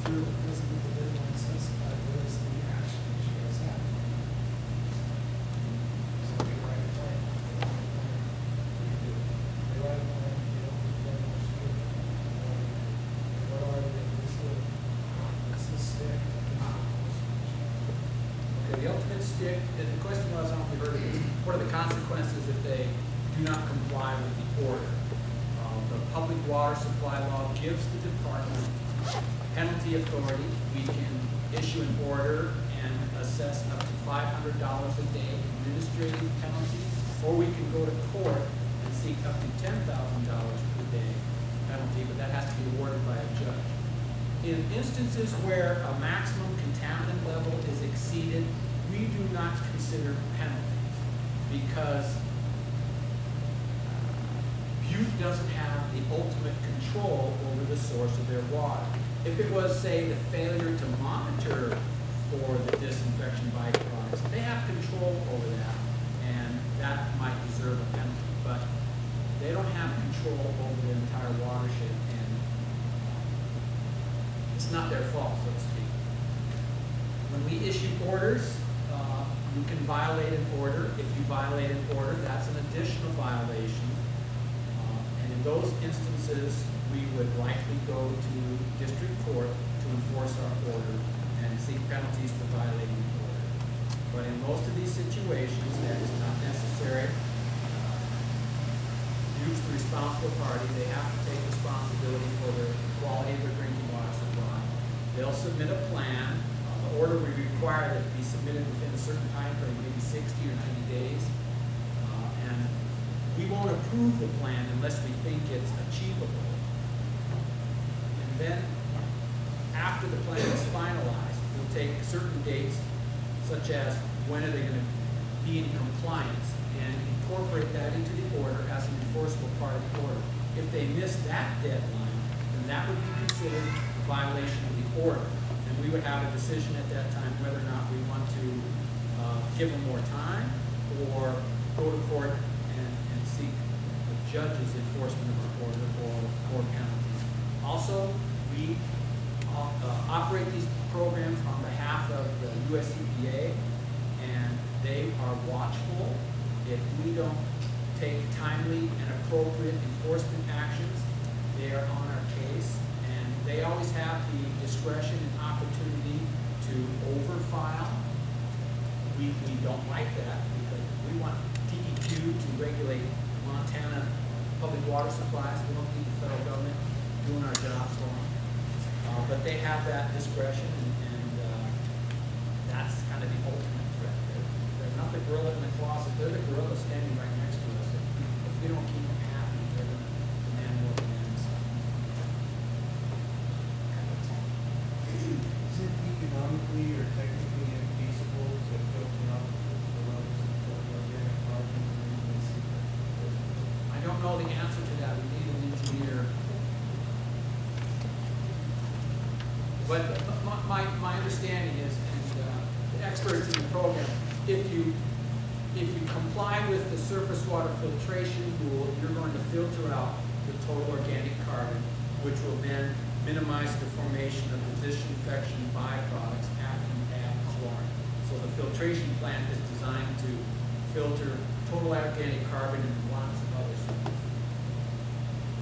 through, it doesn't get the deadline specified, what is the action that you guys have? So they write a plan. They write a plan, they don't do that much to it. What are they, what's the stick? Okay, the ultimate stick, and the question was, I don't know if you heard of this, what are the consequences if they do not comply with the order? The public water supply law gives the department penalty authority. We can issue an order and assess up to $500 a day administrative penalty, or we can go to court and seek up to $10,000 per day penalty, but that has to be awarded by a judge. In instances where a maximum contaminant level is exceeded, we do not consider penalties because Butte doesn't have the ultimate control over the source of their water. If it was, say, the failure to monitor for the disinfection byproducts, they have control over that, and that might deserve a penalty. But they don't have control over the entire watershed, and it's not their fault, so to speak. When we issue orders, you can violate an order. If you violate an order, that's an additional violation. And in those instances, we would likely go to district court to enforce our order and seek penalties for violating the order. But in most of these situations, that is not necessary. Use the responsible party. They have to take responsibility for the quality of their drinking water supply. They'll submit a plan. The order we require that it be submitted within a certain time frame, maybe 60 or 90 days. And we won't approve the plan unless we think it's achievable. And then, after the plan is finalized, we'll take certain dates, such as when are they going to be in compliance, and incorporate that into the order as an enforceable part of the order. If they miss that deadline, then that would be considered a violation of the order. And we would have a decision at that time whether or not we want to give them more time or go to court and seek the judge's enforcement of our order or penalties. Also, we operate these programs on behalf of the US EPA, and they are watchful. If we don't take timely and appropriate enforcement actions, they are on our case, and they always have the discretion and opportunity to overfile. We don't like that because we want DEQ to regulate Montana public water supplies. We don't need the federal government doing our jobs for them. But they have that discretion, and that's kind of the ultimate threat. They're not the gorilla in the closet. They're the gorilla standing right next to us. If we don't keep them happy, they're going to demand more demands. Is it economically or technically infeasible to filter out the levels of organic carbon? I don't know the answer to that. We need an engineer. But my understanding is, and the experts in the program, if you comply with the surface water filtration rule, you're going to filter out the total organic carbon, which will then minimize the formation of the disinfection byproducts after you add chlorine. So the filtration plant is designed to filter total organic carbon and lots of other stuff.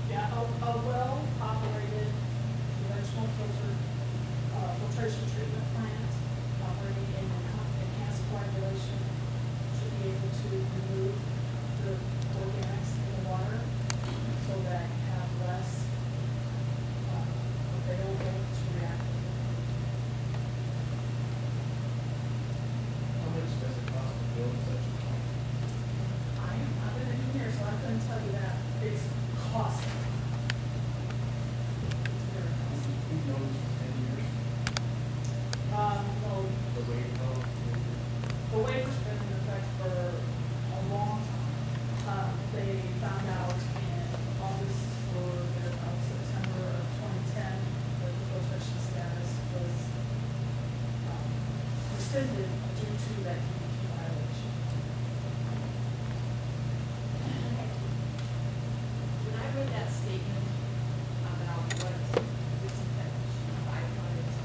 Yeah, a well-operated conventional filtration treatment plant operating in enhanced coagulation should be able to remove the organics in the water so that you have less available to react. How much does it cost to build such a plant? I'm an engineer, so I couldn't tell you that. It's costly. It's very costly. Who knows for 10 years? Well, The way it goes. the waiver's been in effect for a long time. They found out in August or September of 2010 that the filtration status was rescinded due to that DEQ violation. When I read that statement about what disinfection byproducts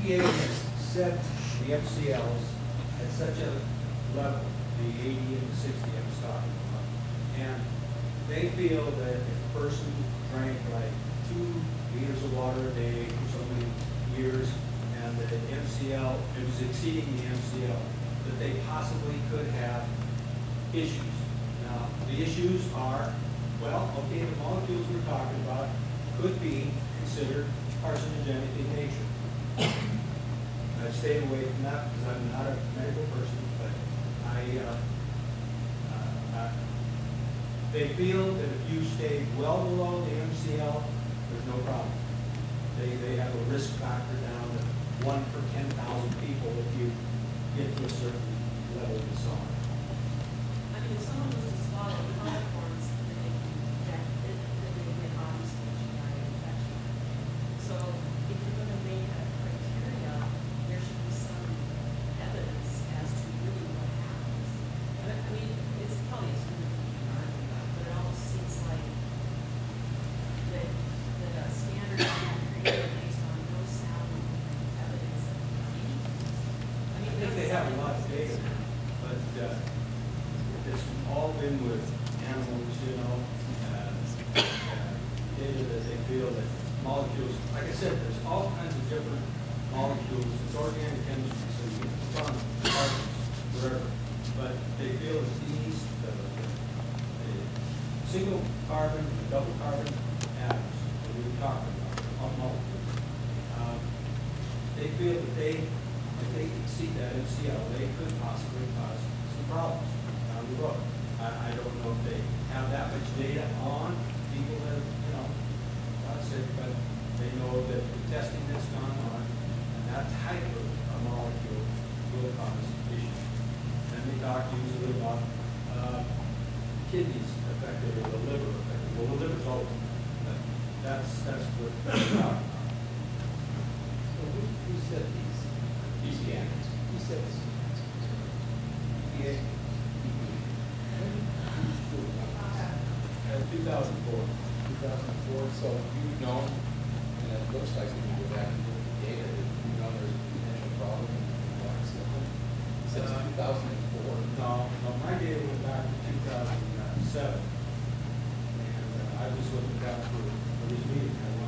EPA has set the MCLs at such a level, the 80 and the 60 I was talking about, and they feel that if a person drank like 2 liters of water a day for so many years, and the MCL, it was exceeding the MCL, that they possibly could have issues. Now, the issues are, well, okay, the molecules we're talking about could be considered carcinogenic in nature. I stay away from that because I'm not a medical person, but they feel that if you stay well below the MCL, there's no problem. They have a risk factor down to 1 per 10,000 people if you get to a certain level and so on. I mean, if someone was to swallow chloroforms, then they can get body stationary infection. So if you're going to make a criteria, there should be some evidence as to really what happens. I mean, it's probably a stupid thing to argue about, but it almost seems like that a standard is being created based on no sound evidence of anything. I mean, I think they have a lot of data, but it's all been with animals, you know, data that they feel that molecules, like I said, there's all kinds of different molecules. It's organic chemistry, so you can find carbons, wherever. But they feel that these, the single carbon, double carbon atoms that we were talking about, on molecules, they feel that if they exceed that MCL, they could possibly cause some problems down the road. I don't know if they have that much data on people that, you know, got sick, but they know that the testing that's gone on, and that type of a molecule will cause issues. And they talk usually about kidneys affected or the liver affected. Well, the liver's open, but that's what they're talking about. So who said these standards? Who said this? EPA. 2004. 2004, so you've known, and it looks like when you go back and look at the data, that you know there's a potential problem in the water system. Since 2004. No, my data went back to 2007. And I was looking back for this meeting. I